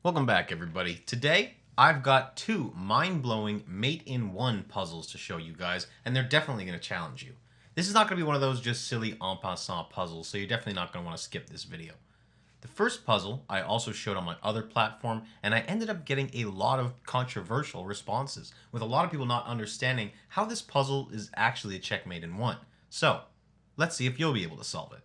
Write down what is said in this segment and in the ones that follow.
Welcome back, everybody. Today, I've got two mind-blowing mate-in-one puzzles to show you guys, and they're definitely going to challenge you. This is not going to be one of those just silly en passant puzzles, so you're definitely not going to want to skip this video. The first puzzle I also showed on my other platform, and I ended up getting a lot of controversial responses, with a lot of people not understanding how this puzzle is actually a checkmate in one. So, let's see if you'll be able to solve it.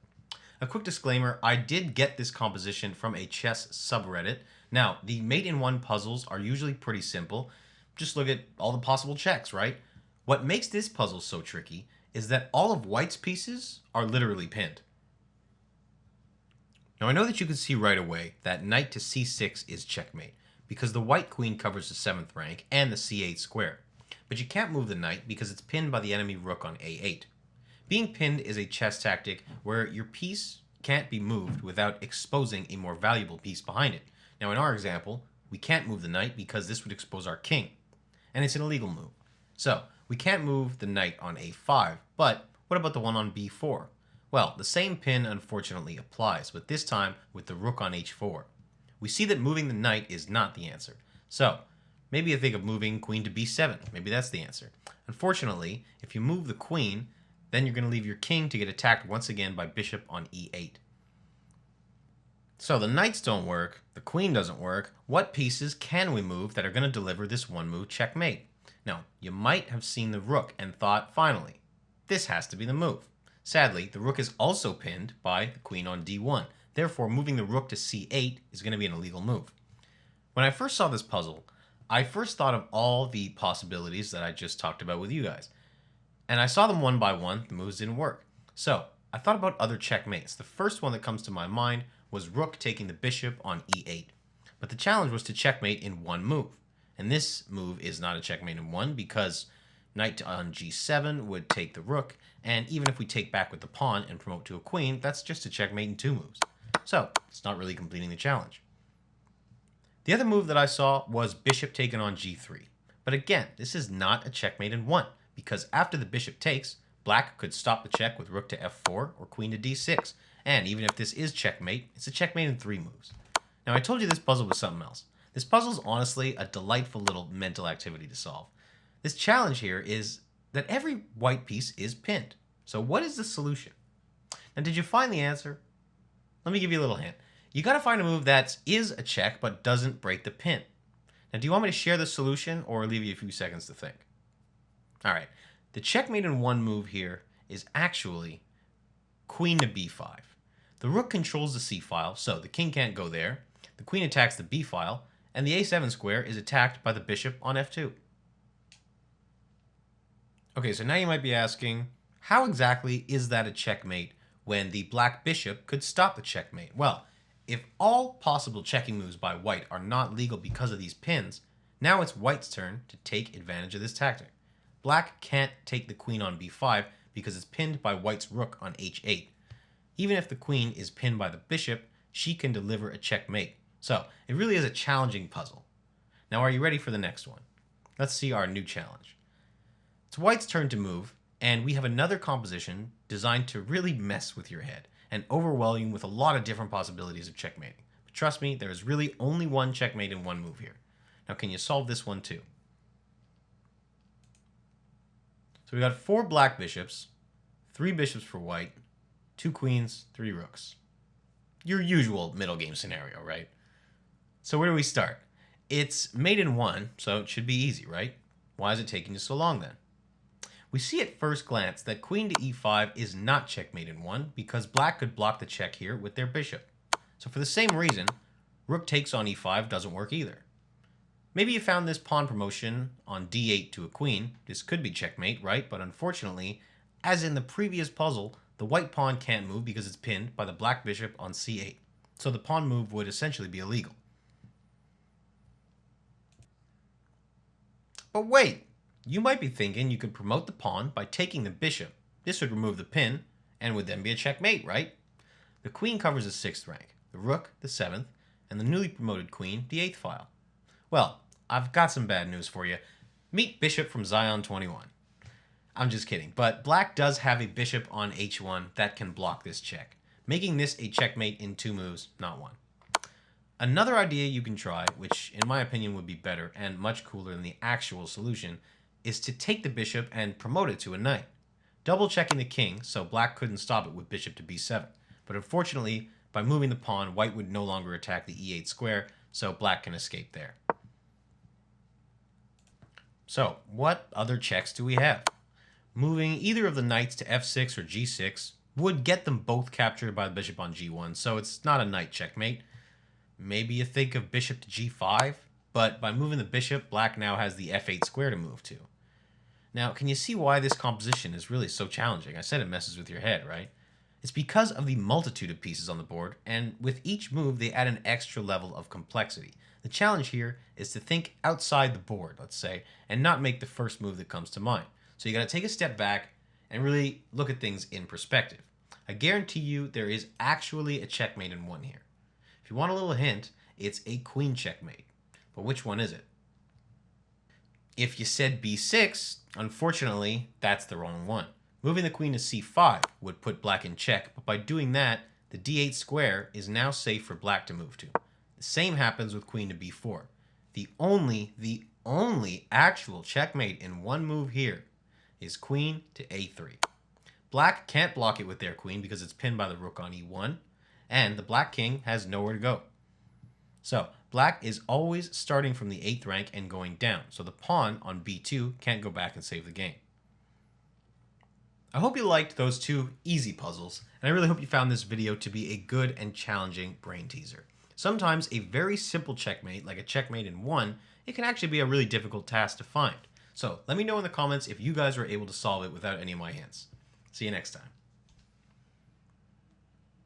A quick disclaimer, I did get this composition from a chess subreddit. Now, the mate-in-one puzzles are usually pretty simple. Just look at all the possible checks, right? What makes this puzzle so tricky is that all of white's pieces are literally pinned. Now, I know that you can see right away that knight to c6 is checkmate, because the white queen covers the 7th rank and the c8 square. But you can't move the knight because it's pinned by the enemy rook on a8. Being pinned is a chess tactic where your piece can't be moved without exposing a more valuable piece behind it. Now, in our example, we can't move the knight because this would expose our king, and it's an illegal move. So, we can't move the knight on a5, but what about the one on b4? Well, the same pin unfortunately applies, but this time with the rook on h4. We see that moving the knight is not the answer. So, maybe you think of moving queen to b7. Maybe that's the answer. Unfortunately, if you move the queen, then you're going to leave your king to get attacked once again by bishop on e8. So the knights don't work, the queen doesn't work. What pieces can we move that are going to deliver this one move checkmate? Now, you might have seen the rook and thought, finally, this has to be the move. Sadly, the rook is also pinned by the queen on d1. Therefore, moving the rook to c8 is going to be an illegal move. When I first saw this puzzle, I first thought of all the possibilities that I just talked about with you guys. And I saw them one by one, the moves didn't work. So, I thought about other checkmates. The first one that comes to my mind was rook taking the bishop on e8. But the challenge was to checkmate in one move. And this move is not a checkmate in one because knight on g7 would take the rook, and even if we take back with the pawn and promote to a queen, that's just a checkmate in two moves. So, it's not really completing the challenge. The other move that I saw was bishop taken on g3. But again, this is not a checkmate in one, because after the bishop takes, black could stop the check with rook to f4 or queen to d6. And even if this is checkmate, it's a checkmate in three moves. Now, I told you this puzzle was something else. This puzzle is honestly a delightful little mental activity to solve. This challenge here is that every white piece is pinned. So what is the solution? Now, did you find the answer? Let me give you a little hint. You got to find a move that is a check but doesn't break the pin. Now, do you want me to share the solution or leave you a few seconds to think? All right, the checkmate in one move here is actually queen to b5. The rook controls the c file, so the king can't go there. The queen attacks the b file, and the a7 square is attacked by the bishop on f2. Okay, so now you might be asking, how exactly is that a checkmate when the black bishop could stop the checkmate? Well, if all possible checking moves by white are not legal because of these pins, now it's white's turn to take advantage of this tactic. Black can't take the queen on b5 because it's pinned by white's rook on h8. Even if the queen is pinned by the bishop, she can deliver a checkmate. So, it really is a challenging puzzle. Now, are you ready for the next one? Let's see our new challenge. It's white's turn to move, and we have another composition designed to really mess with your head and overwhelm you with a lot of different possibilities of checkmating. But trust me, there is really only one checkmate in one move here. Now, can you solve this one too? So we got 4 black bishops, 3 bishops for white, 2 queens, 3 rooks. Your usual middle game scenario, right? So where do we start? It's mate in one, so it should be easy, right? Why is it taking you so long then? We see at first glance that queen to e5 is not checkmate in one because black could block the check here with their bishop. So for the same reason, rook takes on e5 doesn't work either. Maybe you found this pawn promotion on d8 to a queen. This could be checkmate, right? But unfortunately, as in the previous puzzle, the white pawn can't move because it's pinned by the black bishop on c8. So the pawn move would essentially be illegal. But wait, you might be thinking you could promote the pawn by taking the bishop. This would remove the pin and would then be a checkmate, right? The queen covers the 6th rank, the rook the 7th, and the newly promoted queen the 8th file. Well, I've got some bad news for you. Meet Bishop from Zion 21. I'm just kidding, but black does have a bishop on h1 that can block this check, making this a checkmate in 2 moves, not 1. Another idea you can try, which in my opinion would be better and much cooler than the actual solution, is to take the bishop and promote it to a knight. Double checking the king, so black couldn't stop it with bishop to b7. But unfortunately, by moving the pawn, white would no longer attack the e8 square, so black can escape there. So, what other checks do we have? Moving either of the knights to f6 or g6 would get them both captured by the bishop on g1, so it's not a knight checkmate. Maybe you think of bishop to g5, but by moving the bishop, black now has the f8 square to move to. Now, can you see why this composition is really so challenging? I said it messes with your head, right? It's because of the multitude of pieces on the board, and with each move, they add an extra level of complexity. The challenge here is to think outside the board, let's say, and not make the first move that comes to mind. So you got to take a step back and really look at things in perspective. I guarantee you there is actually a checkmate in one here. If you want a little hint, it's a queen checkmate. But which one is it? If you said b6, unfortunately, that's the wrong one. Moving the queen to c5 would put black in check, but by doing that, the d8 square is now safe for black to move to. The same happens with queen to b4. The only actual checkmate in one move here is queen to a3. Black can't block it with their queen because it's pinned by the rook on e1, and the black king has nowhere to go. So, black is always starting from the 8th rank and going down, so the pawn on b2 can't go back and save the game. I hope you liked those two easy puzzles, and I really hope you found this video to be a good and challenging brain teaser. Sometimes a very simple checkmate, like a checkmate in 1, it can actually be a really difficult task to find. So let me know in the comments if you guys were able to solve it without any of my hints. See you next time.